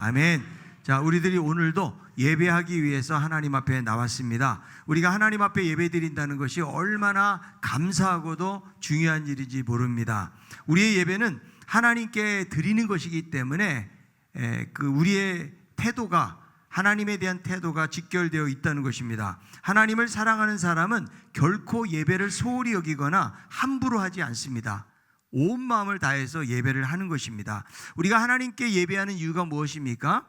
아멘. 자, 우리들이 오늘도 예배하기 위해서 하나님 앞에 나왔습니다. 우리가 하나님 앞에 예배드린다는 것이 얼마나 감사하고도 중요한 일인지 모릅니다. 우리의 예배는 하나님께 드리는 것이기 때문에 우리의 태도가, 하나님에 대한 태도가 직결되어 있다는 것입니다. 하나님을 사랑하는 사람은 결코 예배를 소홀히 여기거나 함부로 하지 않습니다. 온 마음을 다해서 예배를 하는 것입니다. 우리가 하나님께 예배하는 이유가 무엇입니까?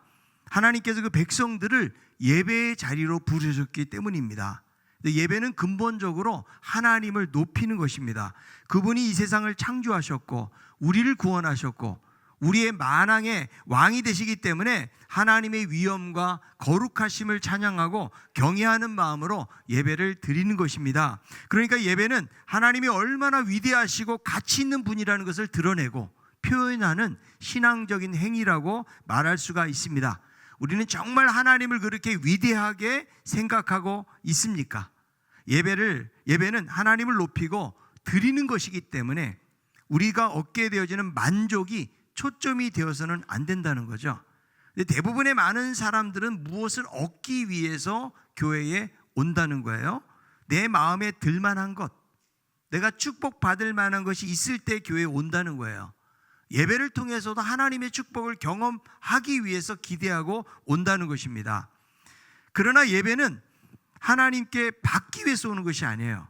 하나님께서 그 백성들을 예배의 자리로 부르셨기 때문입니다. 예배는 근본적으로 하나님을 높이는 것입니다. 그분이 이 세상을 창조하셨고 우리를 구원하셨고 우리의 만왕의 왕이 되시기 때문에 하나님의 위엄과 거룩하심을 찬양하고 경외하는 마음으로 예배를 드리는 것입니다. 그러니까 예배는 하나님이 얼마나 위대하시고 가치 있는 분이라는 것을 드러내고 표현하는 신앙적인 행위라고 말할 수가 있습니다. 우리는 정말 하나님을 그렇게 위대하게 생각하고 있습니까? 예배는 하나님을 높이고 드리는 것이기 때문에 우리가 얻게 되어지는 만족이 초점이 되어서는 안 된다는 거죠. 대부분의 많은 사람들은 무엇을 얻기 위해서 교회에 온다는 거예요. 내 마음에 들만한 것, 내가 축복받을 만한 것이 있을 때 교회에 온다는 거예요. 예배를 통해서도 하나님의 축복을 경험하기 위해서 기대하고 온다는 것입니다. 그러나 예배는 하나님께 받기 위해서 오는 것이 아니에요.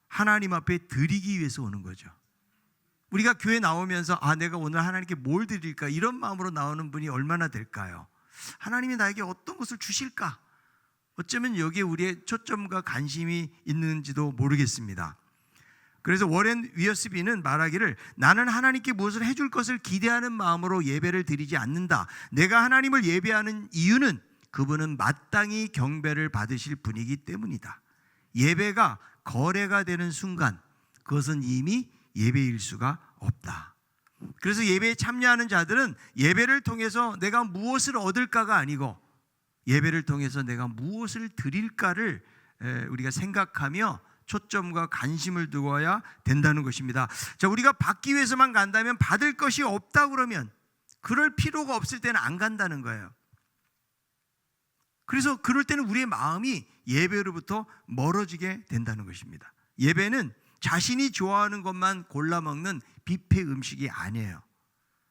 하나님 앞에 드리기 위해서 오는 거죠. 우리가 교회 나오면서 내가 오늘 하나님께 뭘 드릴까, 이런 마음으로 나오는 분이 얼마나 될까요? 하나님이 나에게 어떤 것을 주실까? 어쩌면 여기에 우리의 초점과 관심이 있는지도 모르겠습니다. 그래서 워렌 위어스비는 말하기를, 나는 하나님께 무엇을 해줄 것을 기대하는 마음으로 예배를 드리지 않는다. 내가 하나님을 예배하는 이유는 그분은 마땅히 경배를 받으실 분이기 때문이다. 예배가 거래가 되는 순간 그것은 이미 예배일 수가 없다. 그래서 예배에 참여하는 자들은 예배를 통해서 내가 무엇을 얻을까가 아니고 예배를 통해서 내가 무엇을 드릴까를 우리가 생각하며 초점과 관심을 두어야 된다는 것입니다. 자, 우리가 받기 위해서만 간다면, 받을 것이 없다 그러면 그럴 필요가 없을 때는 안 간다는 거예요. 그래서 그럴 때는 우리의 마음이 예배로부터 멀어지게 된다는 것입니다. 예배는 자신이 좋아하는 것만 골라 먹는 뷔페 음식이 아니에요.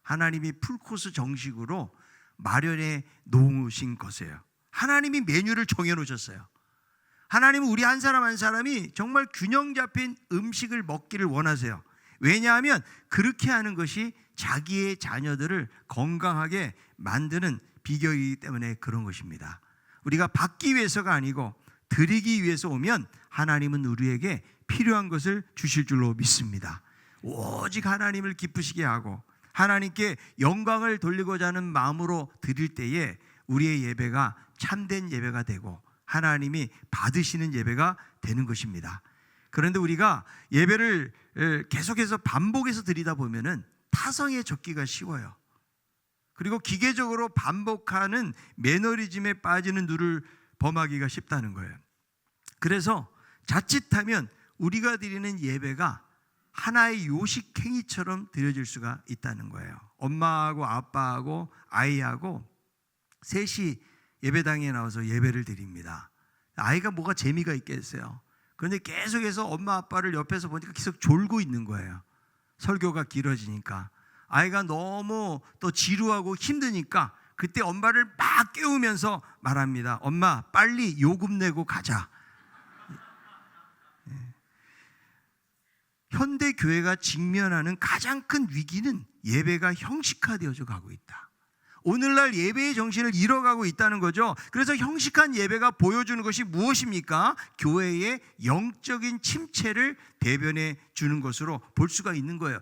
하나님이 풀코스 정식으로 마련해 놓으신 것이에요. 하나님이 메뉴를 정해 놓으셨어요. 하나님은 우리 한 사람 한 사람이 정말 균형 잡힌 음식을 먹기를 원하세요. 왜냐하면 그렇게 하는 것이 자기의 자녀들을 건강하게 만드는 비결이기 때문에 그런 것입니다. 우리가 받기 위해서가 아니고 드리기 위해서 오면 하나님은 우리에게 필요한 것을 주실 줄로 믿습니다. 오직 하나님을 기쁘시게 하고 하나님께 영광을 돌리고자 하는 마음으로 드릴 때에 우리의 예배가 참된 예배가 되고 하나님이 받으시는 예배가 되는 것입니다. 그런데 우리가 예배를 계속해서 반복해서 드리다 보면은 타성에 젖기가 쉬워요. 그리고 기계적으로 반복하는 매너리즘에 빠지는 누를 범하기가 쉽다는 거예요. 그래서 자칫하면 우리가 드리는 예배가 하나의 요식행위처럼 드려질 수가 있다는 거예요. 엄마하고 아빠하고 아이하고 셋이 예배당에 나와서 예배를 드립니다. 아이가 뭐가 재미가 있겠어요? 그런데 계속해서 엄마 아빠를 옆에서 보니까 계속 졸고 있는 거예요. 설교가 길어지니까. 아이가 너무 또 지루하고 힘드니까 그때 엄마를 막 깨우면서 말합니다. 엄마, 빨리 요금 내고 가자. 현대 교회가 직면하는 가장 큰 위기는 예배가 형식화되어져 가고 있다. 오늘날 예배의 정신을 잃어가고 있다는 거죠. 그래서 형식한 예배가 보여주는 것이 무엇입니까? 교회의 영적인 침체를 대변해 주는 것으로 볼 수가 있는 거예요.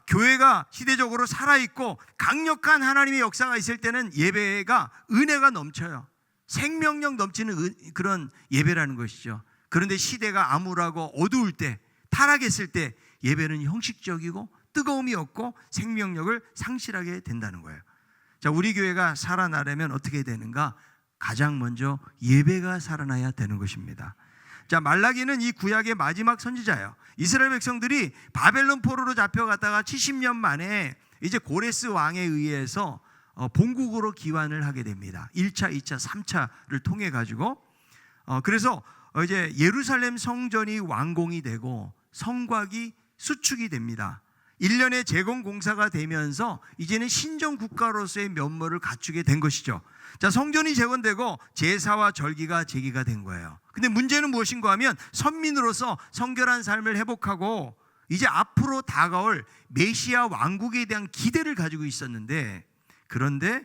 교회가 시대적으로 살아있고 강력한 하나님의 역사가 있을 때는 예배가 은혜가 넘쳐요. 생명력 넘치는 그런 예배라는 것이죠. 그런데 시대가 암울하고 어두울 때, 타락했을 때 예배는 형식적이고 뜨거움이 없고 생명력을 상실하게 된다는 거예요. 자, 우리 교회가 살아나려면 어떻게 되는가? 가장 먼저 예배가 살아나야 되는 것입니다. 자, 말라기는 이 구약의 마지막 선지자예요. 이스라엘 백성들이 바벨론 포로로 잡혀갔다가 70년 만에 이제 고레스 왕에 의해서 본국으로 귀환을 하게 됩니다. 1차, 2차, 3차를 통해 가지고 그래서 이제 예루살렘 성전이 완공이 되고 성곽이 수축이 됩니다. 1년의 재건 공사가 되면서 이제는 신정 국가로서의 면모를 갖추게 된 것이죠. 자, 성전이 재건되고 제사와 절기가 제기가 된 거예요. 근데 문제는 무엇인가 하면 선민으로서 성결한 삶을 회복하고 이제 앞으로 다가올 메시아 왕국에 대한 기대를 가지고 있었는데, 그런데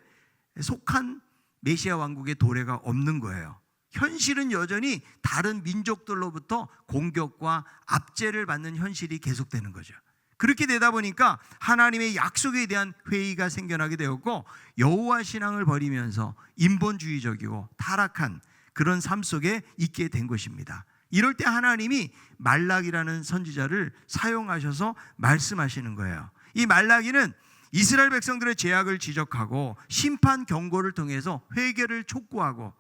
속한 메시아 왕국의 도래가 없는 거예요. 현실은 여전히 다른 민족들로부터 공격과 압제를 받는 현실이 계속되는 거죠. 그렇게 되다 보니까 하나님의 약속에 대한 회의가 생겨나게 되었고, 여호와 신앙을 버리면서 인본주의적이고 타락한 그런 삶 속에 있게 된 것입니다. 이럴 때 하나님이 말라기라는 선지자를 사용하셔서 말씀하시는 거예요. 이 말라기는 이스라엘 백성들의 죄악을 지적하고 심판 경고를 통해서 회개를 촉구하고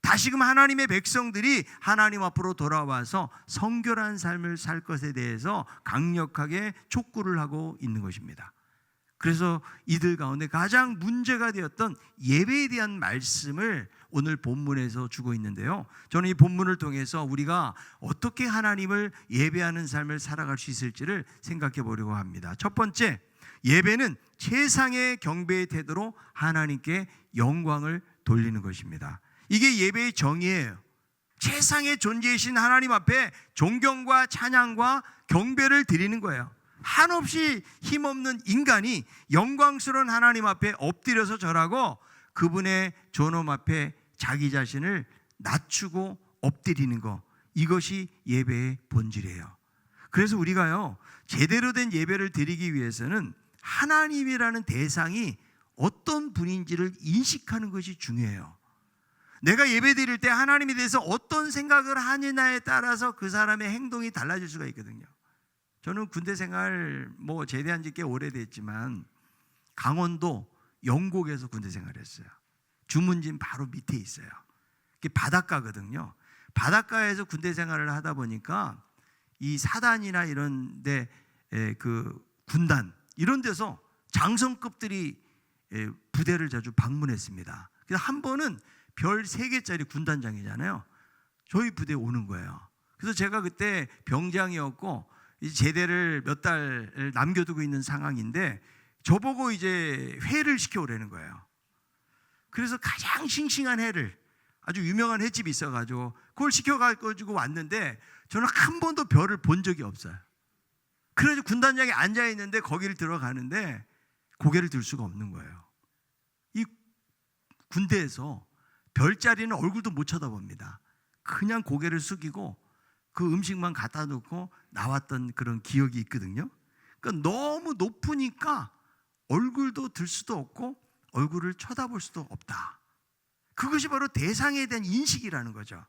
다시금 하나님의 백성들이 하나님 앞으로 돌아와서 성결한 삶을 살 것에 대해서 강력하게 촉구를 하고 있는 것입니다. 그래서 이들 가운데 가장 문제가 되었던 예배에 대한 말씀을 오늘 본문에서 주고 있는데요, 저는 이 본문을 통해서 우리가 어떻게 하나님을 예배하는 삶을 살아갈 수 있을지를 생각해 보려고 합니다. 첫 번째, 예배는 최상의 경배의 태도로 하나님께 영광을 돌리는 것입니다. 이게 예배의 정의예요. 최상의 존재이신 하나님 앞에 존경과 찬양과 경배를 드리는 거예요. 한없이 힘없는 인간이 영광스러운 하나님 앞에 엎드려서 절하고 그분의 존엄 앞에 자기 자신을 낮추고 엎드리는 것, 이것이 예배의 본질이에요. 그래서 우리가요, 제대로 된 예배를 드리기 위해서는 하나님이라는 대상이 어떤 분인지를 인식하는 것이 중요해요. 내가 예배 드릴 때 하나님에 대해서 어떤 생각을 하느냐에 따라서 그 사람의 행동이 달라질 수가 있거든요. 저는 군대 생활 제대한 지 꽤 오래됐지만 강원도 영곡에서 군대 생활을 했어요. 주문진 바로 밑에 있어요. 그게 바닷가거든요. 바닷가에서 군대 생활을 하다 보니까 이 사단이나 이런 데 그 군단 이런 데서 장성급들이 부대를 자주 방문했습니다. 그래서 한 번은 별 3개짜리 군단장이잖아요. 저희 부대에 오는 거예요. 그래서 제가 그때 병장이었고 이제 제대를 몇 달 남겨두고 있는 상황인데 저보고 이제 회를 시켜오라는 거예요. 그래서 가장 싱싱한 회를, 아주 유명한 횟집이 있어가지고 그걸 시켜가지고 왔는데 저는 한 번도 별을 본 적이 없어요. 그래서 군단장이 앉아있는데 거기를 들어가는데 고개를 들 수가 없는 거예요. 이 군대에서 별자리는 얼굴도 못 쳐다봅니다. 그냥 고개를 숙이고 그 음식만 갖다 놓고 나왔던 그런 기억이 있거든요. 그러니까 너무 높으니까 얼굴도 들 수도 없고 얼굴을 쳐다볼 수도 없다. 그것이 바로 대상에 대한 인식이라는 거죠.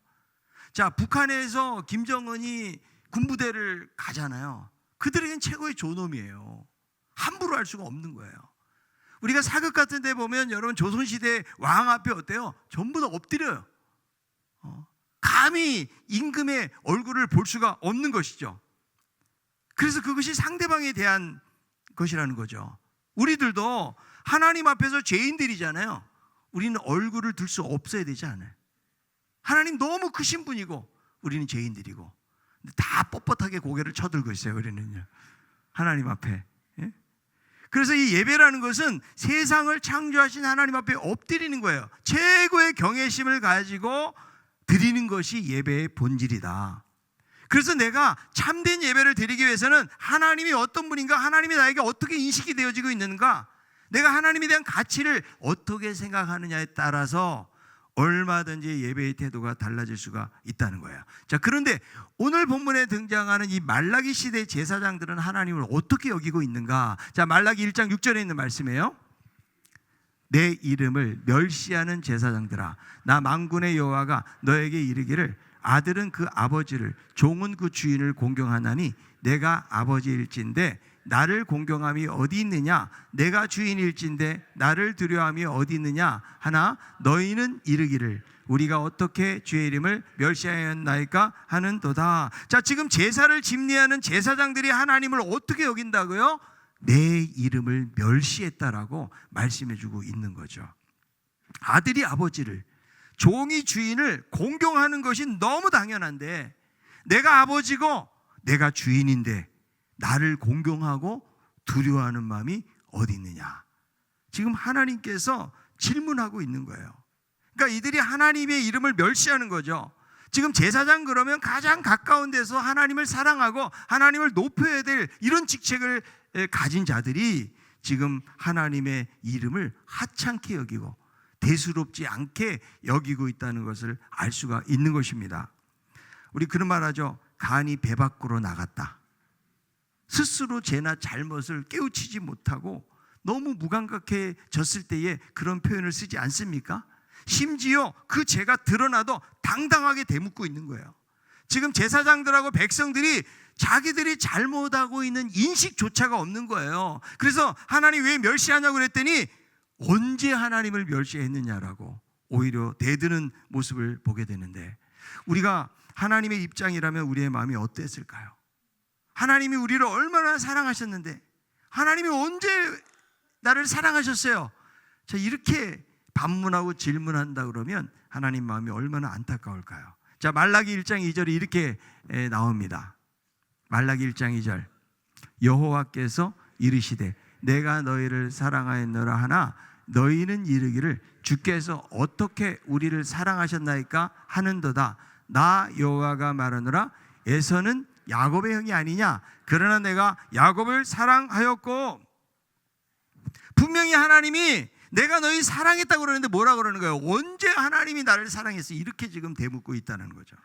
자, 북한에서 김정은이 군부대를 가잖아요. 그들에겐 최고의 존엄이에요. 함부로 할 수가 없는 거예요. 우리가 사극 같은 데 보면 여러분 조선시대 왕 앞에 어때요? 전부 다 엎드려요. 감히 임금의 얼굴을 볼 수가 없는 것이죠. 그래서 그것이 상대방에 대한 것이라는 거죠. 우리들도 하나님 앞에서 죄인들이잖아요. 우리는 얼굴을 들 수 없어야 되지 않아요? 하나님 너무 크신 분이고 우리는 죄인들이고 다 뻣뻣하게 고개를 쳐들고 있어요. 우리는요, 하나님 앞에. 예? 그래서 이 예배라는 것은 세상을 창조하신 하나님 앞에 엎드리는 거예요. 최고의 경외심을 가지고 드리는 것이 예배의 본질이다. 그래서 내가 참된 예배를 드리기 위해서는 하나님이 어떤 분인가, 하나님이 나에게 어떻게 인식이 되어지고 있는가, 내가 하나님에 대한 가치를 어떻게 생각하느냐에 따라서 얼마든지 예배의 태도가 달라질 수가 있다는 거예요. 자, 그런데 오늘 본문에 등장하는 이 말라기 시대 제사장들은 하나님을 어떻게 여기고 있는가? 자, 말라기 1장 6절에 있는 말씀이에요. 내 이름을 멸시하는 제사장들아, 나 만군의 여호와가 너에게 이르기를 아들은 그 아버지를, 종은 그 주인을 공경하나니 내가 아버지일진데 나를 공경함이 어디 있느냐? 내가 주인일진데 나를 두려워함이 어디 있느냐? 하나 너희는 이르기를 우리가 어떻게 주의 이름을 멸시하였나이까 하는도다. 자, 지금 제사를 집례하는 제사장들이 하나님을 어떻게 여긴다고요? 내 이름을 멸시했다라고 말씀해주고 있는 거죠. 아들이 아버지를, 종이 주인을 공경하는 것이 너무 당연한데, 내가 아버지고 내가 주인인데 나를 공경하고 두려워하는 마음이 어디 있느냐. 지금 하나님께서 질문하고 있는 거예요. 그러니까 이들이 하나님의 이름을 멸시하는 거죠. 지금 제사장 그러면 가장 가까운 데서 하나님을 사랑하고 하나님을 높여야 될 이런 직책을 가진 자들이 지금 하나님의 이름을 하찮게 여기고 대수롭지 않게 여기고 있다는 것을 알 수가 있는 것입니다. 우리 그런 말 하죠. 간이 배 밖으로 나갔다. 스스로 죄나 잘못을 깨우치지 못하고 너무 무감각해졌을 때에 그런 표현을 쓰지 않습니까? 심지어 그 죄가 드러나도 당당하게 대묻고 있는 거예요. 지금 제사장들하고 백성들이 자기들이 잘못하고 있는 인식조차가 없는 거예요. 그래서 하나님 왜 멸시하냐고 그랬더니 언제 하나님을 멸시했느냐라고 오히려 대드는 모습을 보게 되는데, 우리가 하나님의 입장이라면 우리의 마음이 어땠을까요? 하나님이 우리를 얼마나 사랑하셨는데, 하나님이 언제 나를 사랑하셨어요? 자, 이렇게 반문하고 질문한다 그러면 하나님 마음이 얼마나 안타까울까요? 자, 말라기 1장 2절이 이렇게 나옵니다. 말라기 1장 2절. 여호와께서 이르시되 내가 너희를 사랑하였노라 하나 너희는 이르기를 주께서 어떻게 우리를 사랑하셨나이까 하는도다. 나 여호와가 말하노라 에서는 야곱의 형이 아니냐. 그러나 내가 야곱을 사랑하였고. 분명히 하나님이 내가 너희 사랑했다고 그러는데 뭐라 그러는 거예요? 언제 하나님이 나를 사랑했어? 이렇게 지금 대묻고 있다는 거죠.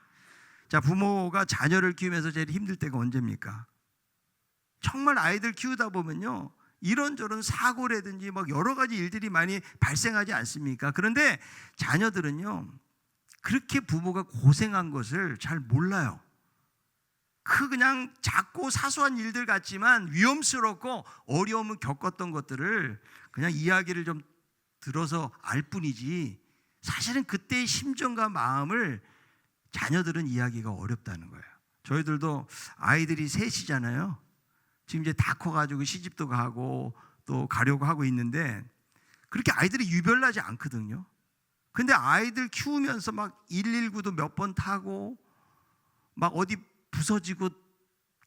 자, 부모가 자녀를 키우면서 제일 힘들 때가 언제입니까? 정말 아이들 키우다 보면요, 이런저런 사고라든지 막 여러 가지 일들이 많이 발생하지 않습니까? 그런데 자녀들은요, 그렇게 부모가 고생한 것을 잘 몰라요. 그냥 작고 사소한 일들 같지만 위험스럽고 어려움을 겪었던 것들을 그냥 이야기를 좀 들어서 알 뿐이지, 사실은 그때의 심정과 마음을 자녀들은 이야기가 어렵다는 거예요. 저희들도 아이들이 셋이잖아요. 지금 이제 다 커가지고 시집도 가고 또 가려고 하고 있는데 그렇게 아이들이 유별나지 않거든요. 근데 아이들 키우면서 막 119도 몇 번 타고 막 어디 부서지고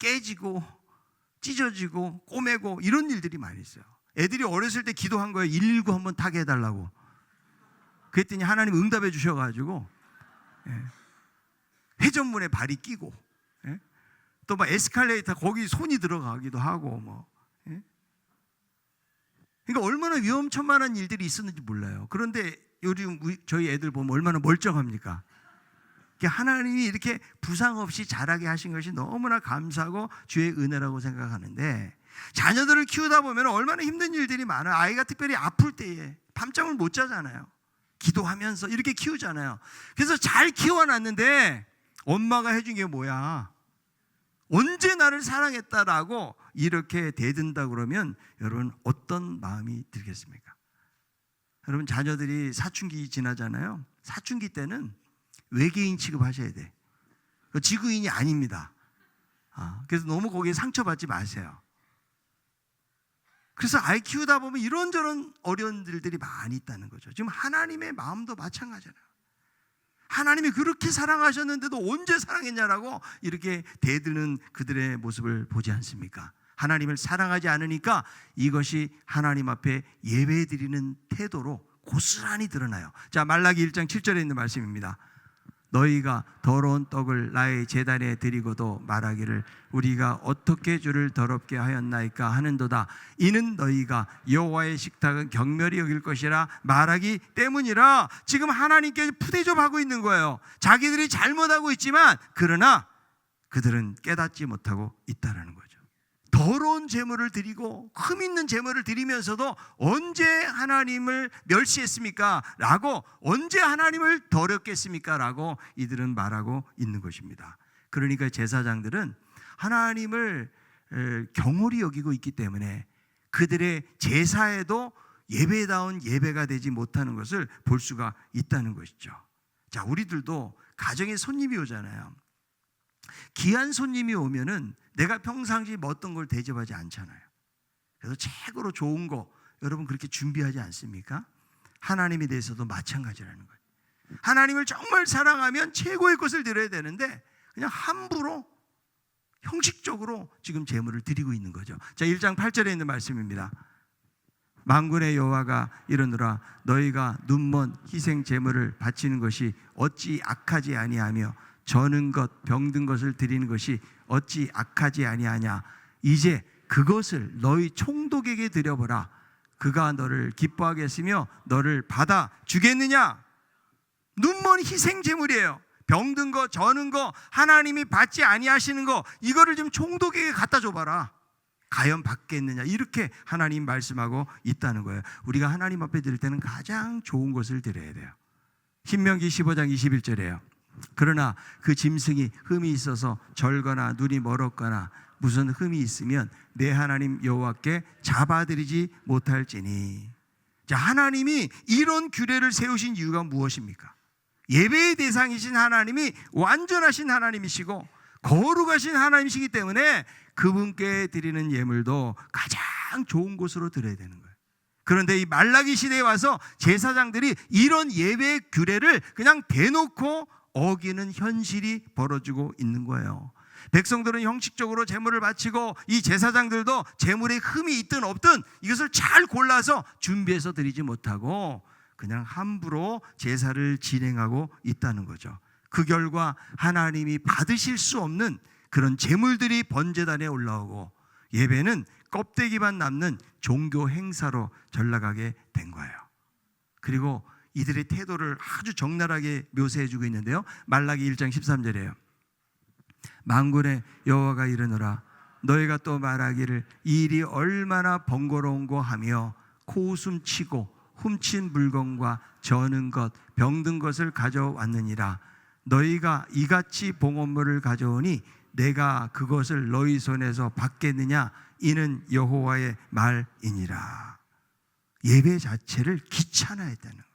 깨지고 찢어지고 꼬매고 이런 일들이 많이 있어요. 애들이 어렸을 때 기도한 거예요. 119 한번 타게 해달라고. 그랬더니 하나님 응답해 주셔가지고 회전문에 발이 끼고 또 막 에스컬레이터 거기 손이 들어가기도 하고 뭐. 그러니까 얼마나 위험천만한 일들이 있었는지 몰라요. 그런데 요즘 저희 애들 보면 얼마나 멀쩡합니까? 하나님이 이렇게 부상 없이 자라게 하신 것이 너무나 감사하고 주의 은혜라고 생각하는데, 자녀들을 키우다 보면 얼마나 힘든 일들이 많아요. 아이가 특별히 아플 때에 밤잠을 못 자잖아요. 기도하면서 이렇게 키우잖아요. 그래서 잘 키워놨는데 엄마가 해준 게 뭐야? 언제 나를 사랑했다라고 이렇게 대든다 그러면 여러분 어떤 마음이 들겠습니까? 여러분, 자녀들이 사춘기 지나잖아요. 사춘기 때는 외계인 취급하셔야 돼. 지구인이 아닙니다. 그래서 너무 거기에 상처받지 마세요. 그래서 아이 키우다 보면 이런저런 어려운 일들이 많이 있다는 거죠. 지금 하나님의 마음도 마찬가지잖아요. 하나님이 그렇게 사랑하셨는데도 언제 사랑했냐라고 이렇게 대드는 그들의 모습을 보지 않습니까? 하나님을 사랑하지 않으니까 이것이 하나님 앞에 예배드리는 태도로 고스란히 드러나요. 자, 말라기 1장 7절에 있는 말씀입니다. 너희가 더러운 떡을 나의 제단에 드리고도 말하기를 우리가 어떻게 주를 더럽게 하였나이까 하는도다. 이는 너희가 여호와의 식탁은 경멸히 여길 것이라 말하기 때문이라. 지금 하나님께 푸대접하고 있는 거예요. 자기들이 잘못하고 있지만 그러나 그들은 깨닫지 못하고 있다는 거죠. 더러운 제물을 드리고 흠 있는 제물을 드리면서도 언제 하나님을 멸시했습니까? 라고, 언제 하나님을 더럽겠습니까? 라고 이들은 말하고 있는 것입니다. 그러니까 제사장들은 하나님을 경홀히 여기고 있기 때문에 그들의 제사에도 예배다운 예배가 되지 못하는 것을 볼 수가 있다는 것이죠. 자, 우리들도 가정에 손님이 오잖아요. 귀한 손님이 오면은 내가 평상시 뭐 어떤 걸 대접하지 않잖아요. 그래서 최고로 좋은 거 여러분 그렇게 준비하지 않습니까? 하나님에 대해서도 마찬가지라는 거예요. 하나님을 정말 사랑하면 최고의 것을 드려야 되는데 그냥 함부로 형식적으로 지금 제물을 드리고 있는 거죠. 자, 1장 8절에 있는 말씀입니다. 만군의 여호와가 이르노라 너희가 눈먼 희생 제물을 바치는 것이 어찌 악하지 아니하며 저는 것 병든 것을 드리는 것이 어찌 악하지 아니하냐. 이제 그것을 너희 총독에게 드려보라. 그가 너를 기뻐하겠으며 너를 받아 주겠느냐. 눈먼 희생 제물이에요. 병든 거, 저는 거, 하나님이 받지 아니하시는 거, 이거를 좀 총독에게 갖다 줘봐라. 과연 받겠느냐. 이렇게 하나님 말씀하고 있다는 거예요. 우리가 하나님 앞에 드릴 때는 가장 좋은 것을 드려야 돼요. 신명기 15장 21절이에요. 그러나 그 짐승이 흠이 있어서 절거나 눈이 멀었거나 무슨 흠이 있으면 내 하나님 여호와께 잡아드리지 못할지니. 자, 하나님이 이런 규례를 세우신 이유가 무엇입니까? 예배의 대상이신 하나님이 완전하신 하나님이시고 거룩하신 하나님이시기 때문에 그분께 드리는 예물도 가장 좋은 곳으로 드려야 되는 거예요. 그런데 이 말라기 시대에 와서 제사장들이 이런 예배의 규례를 그냥 대놓고 어기는 현실이 벌어지고 있는 거예요. 백성들은 형식적으로 제물을 바치고 이 제사장들도 제물에 흠이 있든 없든 이것을 잘 골라서 준비해서 드리지 못하고 그냥 함부로 제사를 진행하고 있다는 거죠. 그 결과 하나님이 받으실 수 없는 그런 제물들이 번제단에 올라오고 예배는 껍데기만 남는 종교 행사로 전락하게 된 거예요. 그리고 이들의 태도를 아주 적나라하게 묘사해주고 있는데요. 말라기 1장 13절이에요. 만군의 여호와가 이르노라 너희가 또 말하기를 이 일이 얼마나 번거로운고 하며 코웃음 치고 훔친 물건과 저는 것 병든 것을 가져왔느니라. 너희가 이같이 봉헌물을 가져오니 내가 그것을 너희 손에서 받겠느냐. 이는 여호와의 말이니라. 예배 자체를 귀찮아했다는 거예요.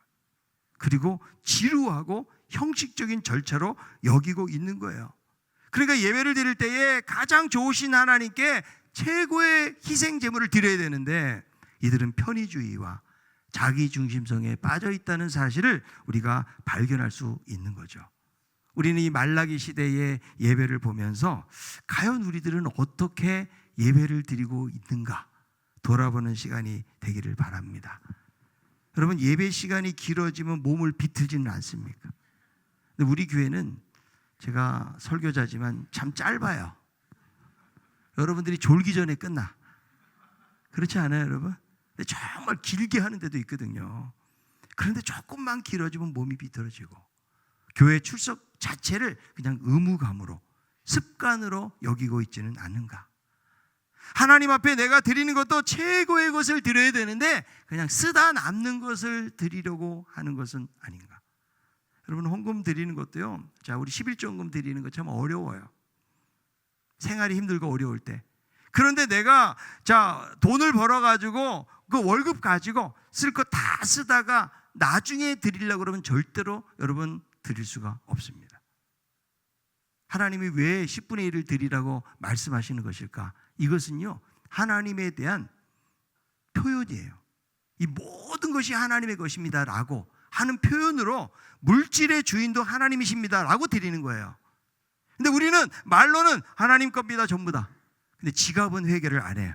그리고 지루하고 형식적인 절차로 여기고 있는 거예요. 그러니까 예배를 드릴 때에 가장 좋으신 하나님께 최고의 희생 제물을 드려야 되는데 이들은 편의주의와 자기중심성에 빠져 있다는 사실을 우리가 발견할 수 있는 거죠. 우리는 이 말라기 시대의 예배를 보면서 과연 우리들은 어떻게 예배를 드리고 있는가 돌아보는 시간이 되기를 바랍니다. 여러분, 예배 시간이 길어지면 몸을 비틀지는 않습니까? 근데 우리 교회는 제가 설교자지만 참 짧아요. 여러분들이 졸기 전에 끝나. 그렇지 않아요, 여러분? 근데 정말 길게 하는 데도 있거든요. 그런데 조금만 길어지면 몸이 비틀어지고 교회 출석 자체를 그냥 의무감으로 습관으로 여기고 있지는 않는가. 하나님 앞에 내가 드리는 것도 최고의 것을 드려야 되는데 그냥 쓰다 남는 것을 드리려고 하는 것은 아닌가. 여러분, 헌금 드리는 것도요. 자, 우리 11조헌금 드리는 것 참 어려워요. 생활이 힘들고 어려울 때. 그런데 내가 돈을 벌어가지고 그 월급 가지고 쓸 거 다 쓰다가 나중에 드리려고 그러면 절대로 여러분 드릴 수가 없습니다. 하나님이 왜 10분의 1을 드리라고 말씀하시는 것일까? 이것은요, 하나님에 대한 표현이에요. 이 모든 것이 하나님의 것입니다 라고 하는 표현으로 물질의 주인도 하나님이십니다 라고 드리는 거예요. 근데 우리는 말로는 하나님 겁니다 전부 다. 근데 지갑은 회개를 안 해요.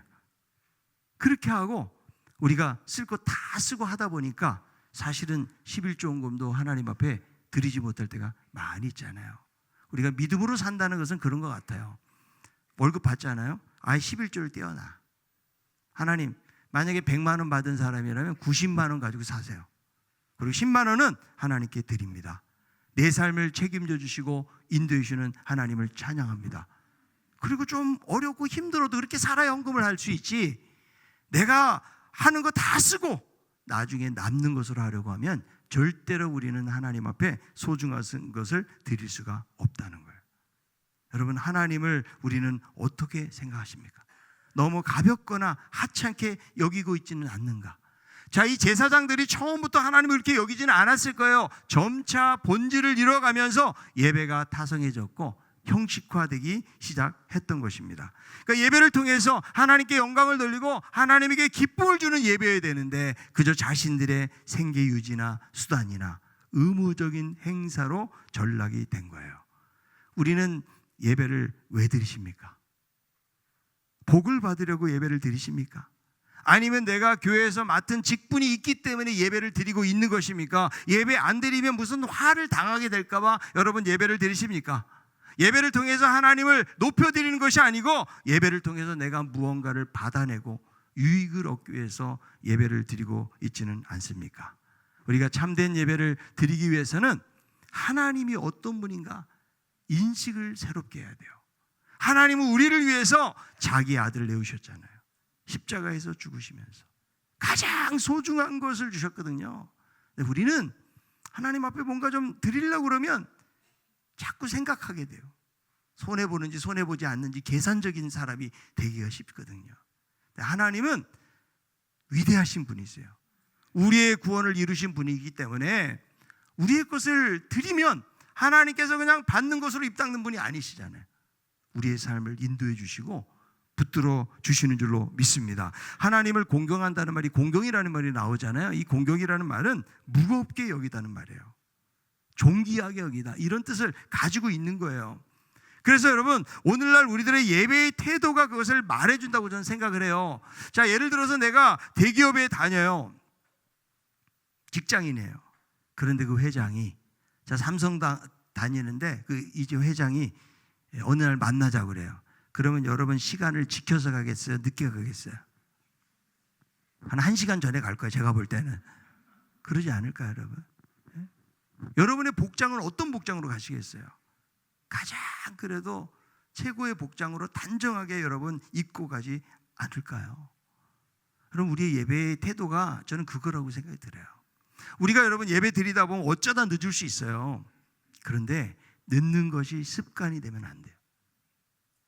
그렇게 하고 우리가 쓸 거 다 쓰고 하다 보니까 사실은 11조헌금도 하나님 앞에 드리지 못할 때가 많이 있잖아요. 우리가 믿음으로 산다는 것은 그런 것 같아요. 월급 받잖아요. 11조를 떼어놔. 하나님, 만약에 100만 원 받은 사람이라면 90만 원 가지고 사세요. 그리고 10만 원은 하나님께 드립니다. 내 삶을 책임져 주시고 인도해 주시는 하나님을 찬양합니다. 그리고 좀 어렵고 힘들어도 그렇게 살아야 헌금을 할 수 있지, 내가 하는 거 다 쓰고 나중에 남는 것으로 하려고 하면 절대로 우리는 하나님 앞에 소중한 것을 드릴 수가 없다는 거예요. 여러분, 하나님을 우리는 어떻게 생각하십니까? 너무 가볍거나 하찮게 여기고 있지는 않는가? 자, 이 제사장들이 처음부터 하나님을 그렇게 여기지는 않았을 거예요. 점차 본질을 잃어가면서 예배가 타성해졌고 형식화되기 시작했던 것입니다. 그러니까 예배를 통해서 하나님께 영광을 돌리고 하나님에게 기쁨을 주는 예배여야 되는데 그저 자신들의 생계 유지나 수단이나 의무적인 행사로 전락이 된 거예요. 우리는 예배를 왜 드리십니까? 복을 받으려고 예배를 드리십니까? 아니면 내가 교회에서 맡은 직분이 있기 때문에 예배를 드리고 있는 것입니까? 예배 안 드리면 무슨 화를 당하게 될까 봐 여러분 예배를 드리십니까? 예배를 통해서 하나님을 높여드리는 것이 아니고 예배를 통해서 내가 무언가를 받아내고 유익을 얻기 위해서 예배를 드리고 있지는 않습니까? 우리가 참된 예배를 드리기 위해서는 하나님이 어떤 분인가 인식을 새롭게 해야 돼요. 하나님은 우리를 위해서 자기 아들을 내우셨잖아요. 십자가에서 죽으시면서 가장 소중한 것을 주셨거든요. 근데 우리는 하나님 앞에 뭔가 좀 드리려고 그러면 자꾸 생각하게 돼요. 손해보는지 손해보지 않는지 계산적인 사람이 되기가 쉽거든요. 하나님은 위대하신 분이세요. 우리의 구원을 이루신 분이기 때문에 우리의 것을 드리면 하나님께서 그냥 받는 것으로 입닦는 분이 아니시잖아요. 우리의 삶을 인도해 주시고 붙들어 주시는 줄로 믿습니다. 하나님을 공경한다는 말이 공경이라는 말이 나오잖아요. 이 공경이라는 말은 무겁게 여기다는 말이에요. 존귀하게 여기다 이런 뜻을 가지고 있는 거예요. 그래서 여러분 오늘날 우리들의 예배의 태도가 그것을 말해준다고 저는 생각을 해요. 자, 예를 들어서 내가 대기업에 다녀요. 직장인이에요. 그런데 그 회장이 삼성 다니는데 이제 회장이 어느 날 만나자고 그래요. 그러면 여러분 시간을 지켜서 가겠어요? 늦게 가겠어요? 한 1시간 전에 갈 거예요. 제가 볼 때는. 그러지 않을까요, 여러분? 네? 여러분의 복장은 어떤 복장으로 가시겠어요? 가장 그래도 최고의 복장으로 단정하게 여러분 입고 가지 않을까요? 그럼 우리의 예배의 태도가 저는 그거라고 생각이 들어요. 우리가 여러분 예배 드리다 보면 어쩌다 늦을 수 있어요. 그런데 늦는 것이 습관이 되면 안 돼요.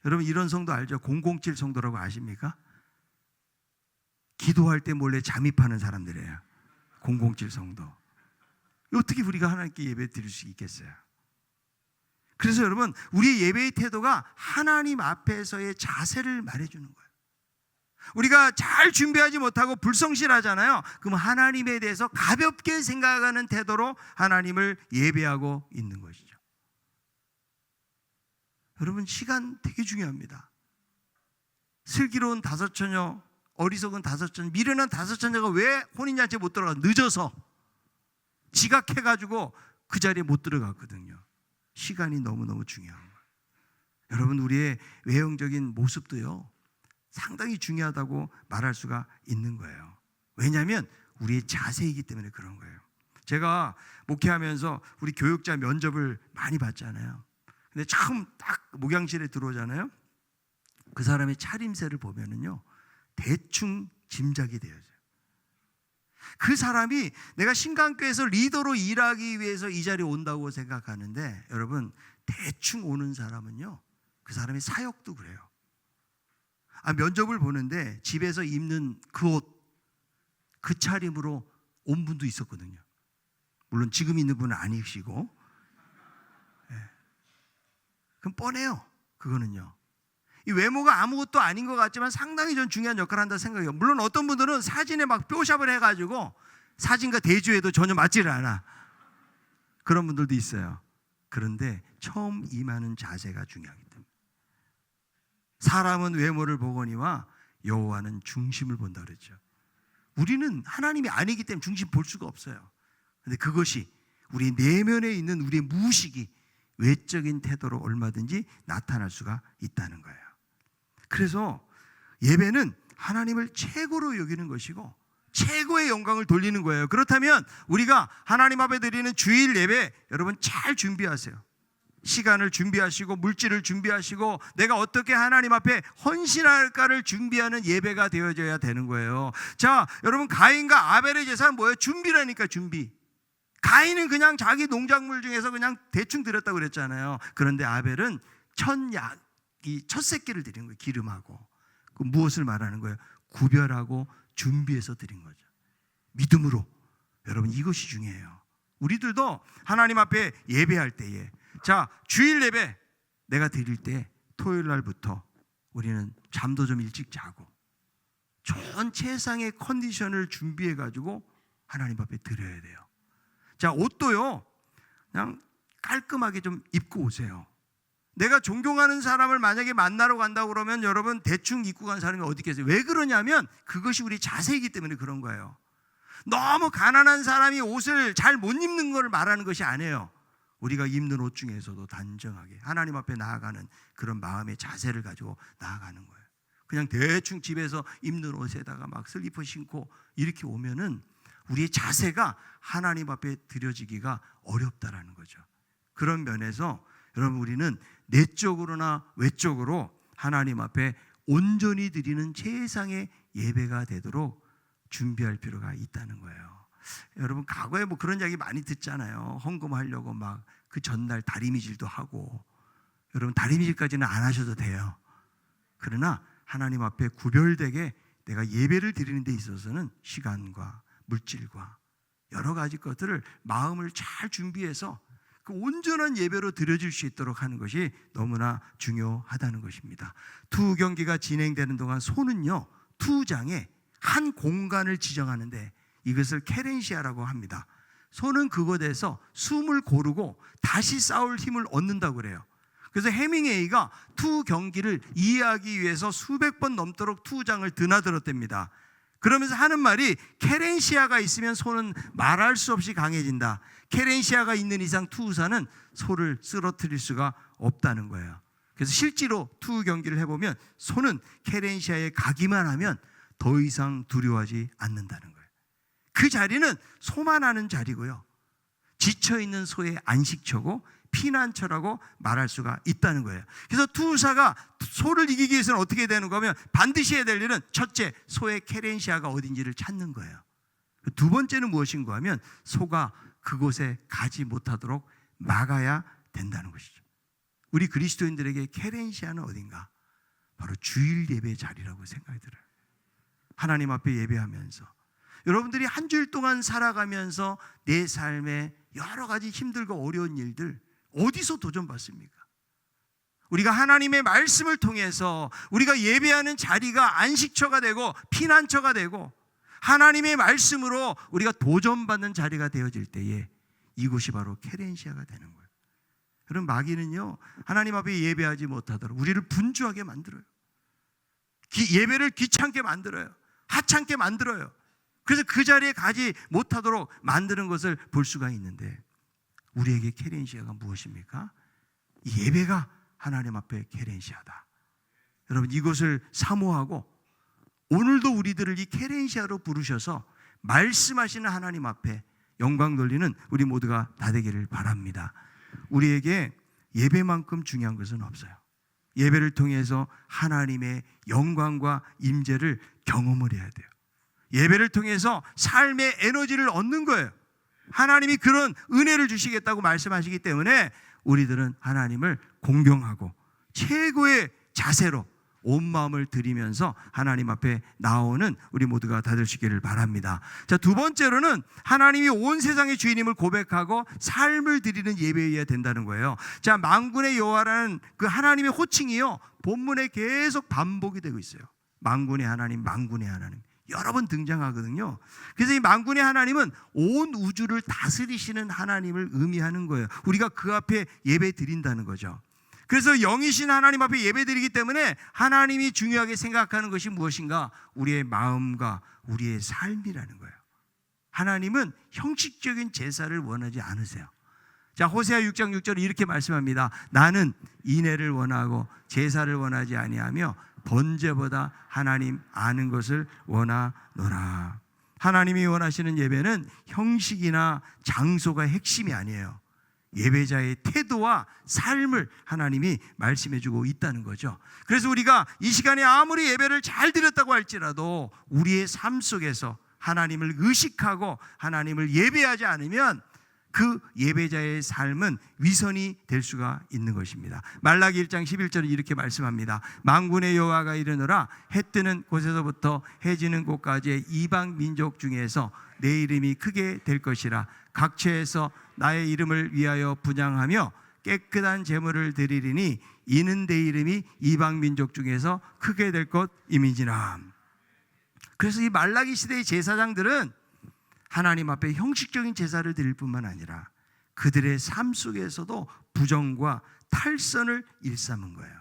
여러분 이런 성도 알죠? 007 성도라고 아십니까? 기도할 때 몰래 잠입하는 사람들이에요. 007 성도. 어떻게 우리가 하나님께 예배 드릴 수 있겠어요? 그래서 여러분 우리의 예배의 태도가 하나님 앞에서의 자세를 말해주는 거예요. 우리가 잘 준비하지 못하고 불성실하잖아요. 그럼 하나님에 대해서 가볍게 생각하는 태도로 하나님을 예배하고 있는 것이죠. 여러분 시간 되게 중요합니다. 슬기로운 5처녀, 어리석은 5처녀, 미련한 5처녀가 왜 혼인잔치에 못 들어가? 늦어서 지각해가지고 그 자리에 못 들어갔거든요. 시간이 너무너무 중요한 거예요. 여러분 우리의 외형적인 모습도요 상당히 중요하다고 말할 수가 있는 거예요. 왜냐하면 우리의 자세이기 때문에 그런 거예요. 제가 목회하면서 우리 교육자 면접을 많이 봤잖아요. 근데 처음 딱 목양실에 들어오잖아요. 그 사람의 차림새를 보면은요 대충 짐작이 되어져요. 그 사람이 내가 신강교에서 리더로 일하기 위해서 이 자리에 온다고 생각하는데 여러분 대충 오는 사람은요 그 사람의 사역도 그래요. 면접을 보는데 집에서 입는 그 옷, 그 차림으로 온 분도 있었거든요. 물론 지금 있는 분은 아니시고 그럼 뻔해요. 그거는요. 이 외모가 아무것도 아닌 것 같지만 상당히 전 중요한 역할을 한다 생각해요. 물론 어떤 분들은 사진에 막 뽀샵을 해가지고 사진과 대조해도 전혀 맞지를 않아. 그런 분들도 있어요. 그런데 처음 임하는 자세가 중요하기 때문에. 사람은 외모를 보거니와 여호와는 중심을 본다 그랬죠. 우리는 하나님이 아니기 때문에 중심 볼 수가 없어요. 그런데 그것이 우리 내면에 있는 우리의 무의식이 외적인 태도로 얼마든지 나타날 수가 있다는 거예요. 그래서 예배는 하나님을 최고로 여기는 것이고 최고의 영광을 돌리는 거예요. 그렇다면 우리가 하나님 앞에 드리는 주일 예배 여러분 잘 준비하세요. 시간을 준비하시고 물질을 준비하시고 내가 어떻게 하나님 앞에 헌신할까를 준비하는 예배가 되어져야 되는 거예요. 자, 여러분 가인과 아벨의 제사는 뭐예요? 준비라니까 준비. 가인은 그냥 자기 농작물 중에서 그냥 대충 드렸다고 그랬잖아요. 그런데 아벨은 첫 새끼를 드린 거예요. 기름하고. 그 무엇을 말하는 거예요? 구별하고 준비해서 드린 거죠. 믿음으로. 여러분 이것이 중요해요. 우리들도 하나님 앞에 예배할 때에 자 주일 예배 내가 드릴 때 토요일 날부터 우리는 잠도 좀 일찍 자고 좋은 최상의 컨디션을 준비해 가지고 하나님 앞에 드려야 돼요. 자, 옷도요 그냥 깔끔하게 좀 입고 오세요. 내가 존경하는 사람을 만약에 만나러 간다고 그러면 여러분 대충 입고 간 사람이 어디 있겠어요? 왜 그러냐면 그것이 우리 자세이기 때문에 그런 거예요. 너무 가난한 사람이 옷을 잘 못 입는 걸 말하는 것이 아니에요. 우리가 입는 옷 중에서도 단정하게 하나님 앞에 나아가는 그런 마음의 자세를 가지고 나아가는 거예요. 그냥 대충 집에서 입는 옷에다가 막 슬리퍼 신고 이렇게 오면은 우리의 자세가 하나님 앞에 드려지기가 어렵다라는 거죠. 그런 면에서 여러분 우리는 내적으로나 외적으로 하나님 앞에 온전히 드리는 최상의 예배가 되도록 준비할 필요가 있다는 거예요. 여러분 과거에 뭐 그런 이야기 많이 듣잖아요. 헌금하려고 막 그 전날 다리미질도 하고. 여러분 다리미질까지는 안 하셔도 돼요. 그러나 하나님 앞에 구별되게 내가 예배를 드리는 데 있어서는 시간과 물질과 여러 가지 것들을 마음을 잘 준비해서 그 온전한 예배로 드려질 수 있도록 하는 것이 너무나 중요하다는 것입니다. 투 경기가 진행되는 동안 소는요 투장에 한 공간을 지정하는데 이것을 케렌시아라고 합니다. 소는 그곳에서 숨을 고르고 다시 싸울 힘을 얻는다고 그래요. 그래서 해밍웨이가 투 경기를 이해하기 위해서 수백 번 넘도록 투장을 드나들었답니다. 그러면서 하는 말이 케렌시아가 있으면 소는 말할 수 없이 강해진다. 케렌시아가 있는 이상 투우사는 소를 쓰러뜨릴 수가 없다는 거예요. 그래서 실제로 투 경기를 해보면 소는 케렌시아에 가기만 하면 더 이상 두려워하지 않는다는 거예요. 그 자리는 소만 하는 자리고요. 지쳐있는 소의 안식처고 피난처라고 말할 수가 있다는 거예요. 그래서 투우사가 소를 이기기 위해서는 어떻게 되는 거면 반드시 해야 될 일은 첫째, 소의 케렌시아가 어딘지를 찾는 거예요. 두 번째는 무엇인가 하면 소가 그곳에 가지 못하도록 막아야 된다는 것이죠. 우리 그리스도인들에게 케렌시아는 어딘가? 바로 주일 예배 자리라고 생각이 들어요. 하나님 앞에 예배하면서 여러분들이 한 주일 동안 살아가면서 내 삶에 여러 가지 힘들고 어려운 일들 어디서 도전받습니까? 우리가 하나님의 말씀을 통해서 우리가 예배하는 자리가 안식처가 되고 피난처가 되고 하나님의 말씀으로 우리가 도전받는 자리가 되어질 때에 이곳이 바로 케렌시아가 되는 거예요. 그럼 마귀는요 하나님 앞에 예배하지 못하도록 우리를 분주하게 만들어요. 예배를 귀찮게 만들어요. 하찮게 만들어요. 그래서 그 자리에 가지 못하도록 만드는 것을 볼 수가 있는데 우리에게 케렌시아가 무엇입니까? 예배가 하나님 앞에 케렌시아다. 여러분 이것을 사모하고 오늘도 우리들을 이 케렌시아로 부르셔서 말씀하시는 하나님 앞에 영광 돌리는 우리 모두가 다 되기를 바랍니다. 우리에게 예배만큼 중요한 것은 없어요. 예배를 통해서 하나님의 영광과 임재를 경험을 해야 돼요. 예배를 통해서 삶의 에너지를 얻는 거예요. 하나님이 그런 은혜를 주시겠다고 말씀하시기 때문에 우리들은 하나님을 공경하고 최고의 자세로 온 마음을 드리면서 하나님 앞에 나오는 우리 모두가 다 되시기를 바랍니다. 자, 두 번째로는 하나님이 온 세상의 주인임을 고백하고 삶을 드리는 예배여야 된다는 거예요. 자, 만군의 여호와라는 그 하나님의 호칭이요 본문에 계속 반복이 되고 있어요. 만군의 하나님, 만군의 하나님 여러 번 등장하거든요. 그래서 이 만군의 하나님은 온 우주를 다스리시는 하나님을 의미하는 거예요. 우리가 그 앞에 예배 드린다는 거죠. 그래서 영이신 하나님 앞에 예배드리기 때문에 하나님이 중요하게 생각하는 것이 무엇인가? 우리의 마음과 우리의 삶이라는 거예요. 하나님은 형식적인 제사를 원하지 않으세요. 자, 호세아 6장 6절에 이렇게 말씀합니다. 나는 인애를 원하고 제사를 원하지 아니하며 번제보다 하나님 아는 것을 원하노라. 하나님이 원하시는 예배는 형식이나 장소가 핵심이 아니에요. 예배자의 태도와 삶을 하나님이 말씀해주고 있다는 거죠. 그래서 우리가 이 시간에 아무리 예배를 잘 드렸다고 할지라도 우리의 삶 속에서 하나님을 의식하고 하나님을 예배하지 않으면 그 예배자의 삶은 위선이 될 수가 있는 것입니다. 말라기 1장 11절에 이렇게 말씀합니다. 만군의 여호와가 이르노라 해 뜨는 곳에서부터 해 지는 곳까지의 이방 민족 중에서 내 이름이 크게 될 것이라 각처에서 나의 이름을 위하여 분향하며 깨끗한 제물을 드리리니 이는 내 이름이 이방 민족 중에서 크게 될 것임이니라. 그래서 이 말라기 시대의 제사장들은 하나님 앞에 형식적인 제사를 드릴 뿐만 아니라 그들의 삶 속에서도 부정과 탈선을 일삼은 거예요.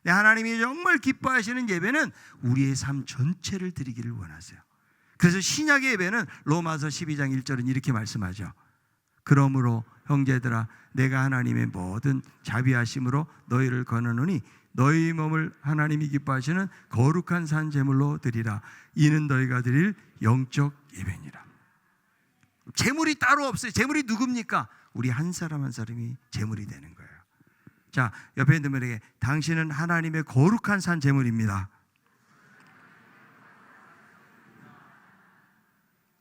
하나님이 정말 기뻐하시는 예배는 우리의 삶 전체를 드리기를 원하세요. 그래서 신약의 예배는 로마서 12장 1절은 이렇게 말씀하죠. 그러므로 형제들아 내가 하나님의 모든 자비하심으로 너희를 권하노니 너희 몸을 하나님이 기뻐하시는 거룩한 산 제물로 드리라. 이는 너희가 드릴 영적 예배니라. 제물이 따로 없어요. 제물이 누굽니까? 우리 한 사람 한 사람이 제물이 되는 거예요. 자, 옆에 있는 분에게 당신은 하나님의 거룩한 산 제물입니다.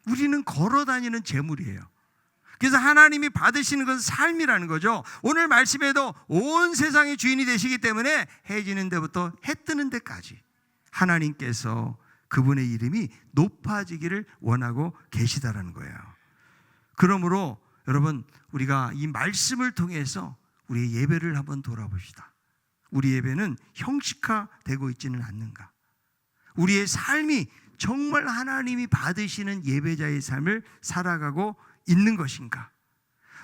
우리는 걸어다니는 제물이에요. 그래서 하나님이 받으시는 것은 삶이라는 거죠. 오늘 말씀에도 온 세상의 주인이 되시기 때문에 해 지는 데부터 해 뜨는 데까지 하나님께서 그분의 이름이 높아지기를 원하고 계시다라는 거예요. 그러므로 여러분, 우리가 이 말씀을 통해서 우리의 예배를 한번 돌아봅시다. 우리 예배는 형식화되고 있지는 않는가? 우리의 삶이 정말 하나님이 받으시는 예배자의 삶을 살아가고 있는 것인가?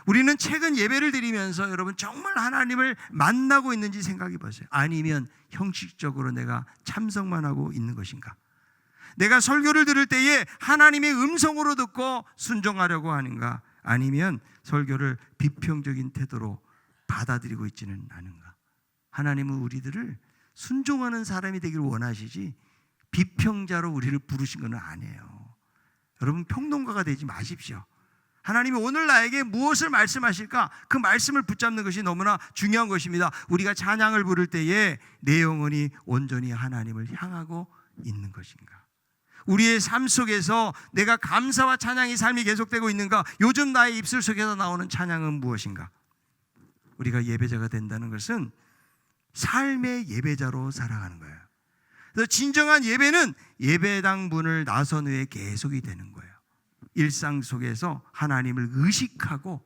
우리는 최근 예배를 드리면서 여러분 정말 하나님을 만나고 있는지 생각해 보세요. 아니면 형식적으로 내가 참석만 하고 있는 것인가? 내가 설교를 들을 때에 하나님의 음성으로 듣고 순종하려고 하는가? 아니면 설교를 비평적인 태도로 받아들이고 있지는 않은가? 하나님은 우리들을 순종하는 사람이 되기를 원하시지 비평자로 우리를 부르신 건 아니에요. 여러분 평론가가 되지 마십시오. 하나님이 오늘 나에게 무엇을 말씀하실까? 그 말씀을 붙잡는 것이 너무나 중요한 것입니다. 우리가 찬양을 부를 때에 내 영혼이 온전히 하나님을 향하고 있는 것인가? 우리의 삶 속에서 내가 감사와 찬양의 삶이 계속되고 있는가? 요즘 나의 입술 속에서 나오는 찬양은 무엇인가? 우리가 예배자가 된다는 것은 삶의 예배자로 살아가는 거예요. 그래서 진정한 예배는 예배당 문을 나선 후에 계속이 되는 거예요. 일상 속에서 하나님을 의식하고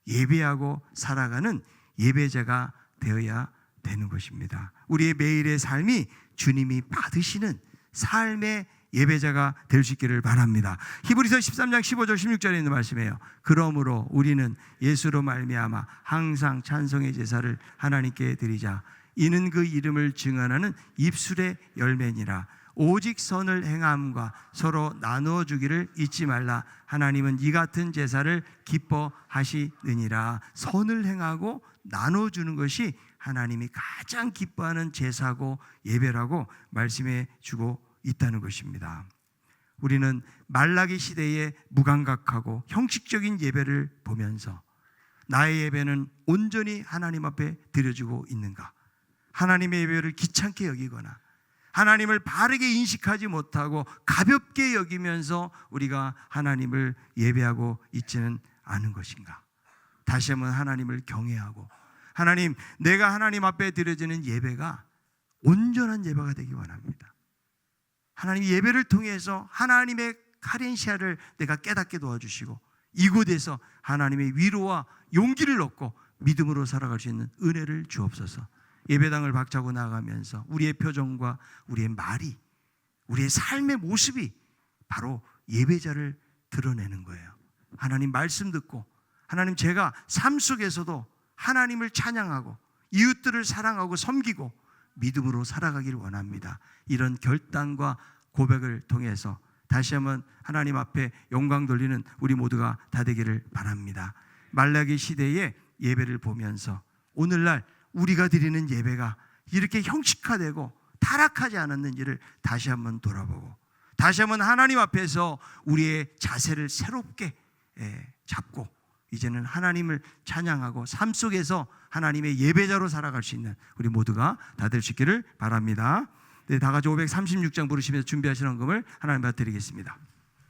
예배하고 살아가는 예배자가 되어야 되는 것입니다. 우리의 매일의 삶이 주님이 받으시는 삶의 예배자가 될 수 있기를 바랍니다. 히브리서 13장 15절 16절에 있는 말씀이에요. 그러므로 우리는 예수로 말미암아 항상 찬송의 제사를 하나님께 드리자. 이는 그 이름을 증언하는 입술의 열매니라. 오직 선을 행함과 서로 나누어 주기를 잊지 말라. 하나님은 이 같은 제사를 기뻐하시느니라. 선을 행하고 나눠 주는 것이 하나님이 가장 기뻐하는 제사고 예배라고 말씀해 주고 있다는 것입니다. 우리는 말라기 시대의 무감각하고 형식적인 예배를 보면서 나의 예배는 온전히 하나님 앞에 드려지고 있는가? 하나님의 예배를 귀찮게 여기거나 하나님을 바르게 인식하지 못하고 가볍게 여기면서 우리가 하나님을 예배하고 있지는 않은 것인가? 다시 한번 하나님을 경외하고 하나님, 내가 하나님 앞에 드려지는 예배가 온전한 예배가 되기 원합니다. 하나님 예배를 통해서 하나님의 카렌시아를 내가 깨닫게 도와주시고 이곳에서 하나님의 위로와 용기를 얻고 믿음으로 살아갈 수 있는 은혜를 주옵소서. 예배당을 박차고 나가면서 우리의 표정과 우리의 말이, 우리의 삶의 모습이 바로 예배자를 드러내는 거예요. 하나님 말씀 듣고 하나님, 제가 삶 속에서도 하나님을 찬양하고 이웃들을 사랑하고 섬기고 믿음으로 살아가기를 원합니다. 이런 결단과 고백을 통해서 다시 한번 하나님 앞에 영광 돌리는 우리 모두가 다 되기를 바랍니다. 말라기 시대의 예배를 보면서 오늘날 우리가 드리는 예배가 이렇게 형식화되고 타락하지 않았는지를 다시 한번 돌아보고 다시 한번 하나님 앞에서 우리의 자세를 새롭게 잡고 이제는 하나님을 찬양하고 삶 속에서 하나님의 예배자로 살아갈 수 있는 우리 모두가 다 될 수 있기를 바랍니다. 네, 다 같이 536장 부르시면서 준비하시는 헌금을 하나님 앞에 드리겠습니다.